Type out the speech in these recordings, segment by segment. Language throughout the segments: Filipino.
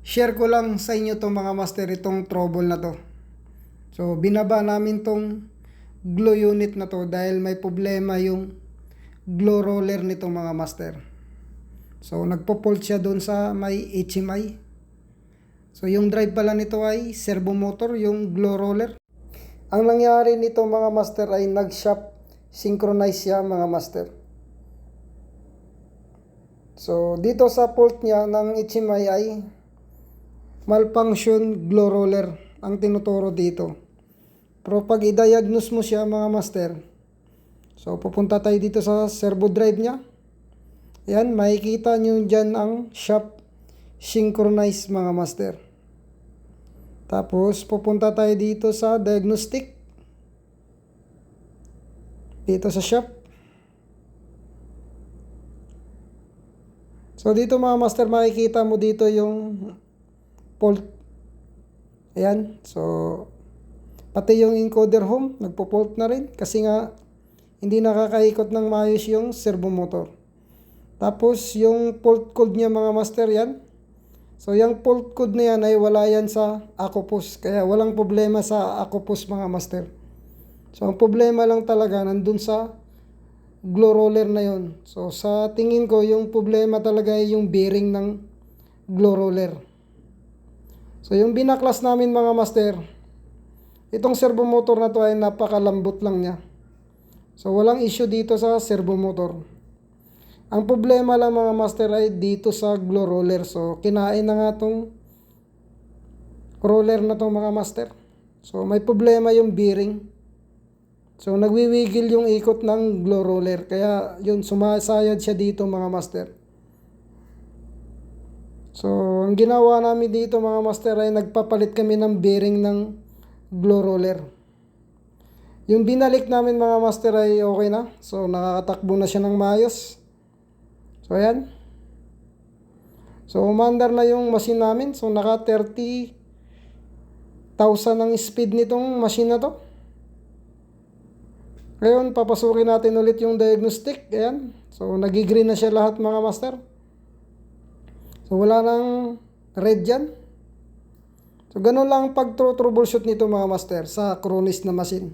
Share ko lang sa inyo to mga master itong trouble na to. So binaba namin tong glow unit na to dahil may problema yung glow roller nito mga master. So nagpo-fault siya doon sa may HMI. So yung drive pala nito ay servo motor, yung glow roller. Ang nangyari nito mga master ay nag-shop synchronize siya mga master. So dito sa fault niya ng HMI ay malfunction glow roller ang tinuturo dito. Pero pag i-diagnose mo siya mga master, so pupunta tayo dito sa servo drive niya. Yan, makikita nyo dyan ang shop synchronize mga master. Tapos pupunta tayo dito sa diagnostic. Dito sa shop. So dito mga master, makikita mo dito yung fault. Ayan. So pati yung encoder home nagpo-fault na rin kasi nga hindi nakakaikot ng maayos yung servo motor. Tapos yung fault code niya mga master yan. So yung fault code na yan ay wala yan sa Akopus. Kaya walang problema sa Akopus mga master. So ang problema lang talaga nandun sa glow roller na yon. So sa tingin ko yung problema talaga ay yung bearing ng glow roller. So yung binaklas namin mga master, itong servo motor na to ay napakalambot lang niya. So walang issue dito sa servo motor. Ang problema lang mga master ay dito sa glow roller. So kinain na nga tong roller na to mga master. So may problema yung bearing. So nagwiwigil yung ikot ng glow roller. Kaya yun, sumasayad siya dito mga master. So ang ginawa namin dito mga master ay nagpapalit kami ng bearing ng glow roller. Yung binalik namin mga master ay okay na. So nakakatakbo na siya ng maayos. So ayan. So umandar na yung machine namin. So naka 30,000 ang speed nitong machine na to. Ngayon papasukin natin ulit yung diagnostic. Ayan. So nag-green na siya lahat mga master. So wala nang red dyan. So ganun lang pag-troubleshoot nito mga master sa Kronis na machine.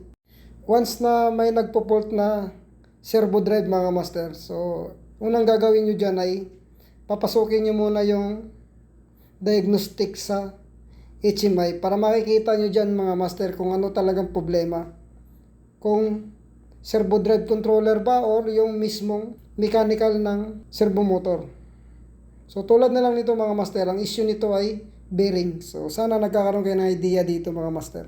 Once na may nagpo-fault na servo drive mga master. So unang gagawin nyo dyan ay papasukin nyo muna yung diagnostic sa HMI para makikita nyo dyan mga master kung ano talagang problema. Kung servo drive controller ba or yung mismong mechanical ng servo motor. So tulad na lang nito mga master, ang issue nito ay bearing. So sana nagkakaroon kayo ng idea dito mga master.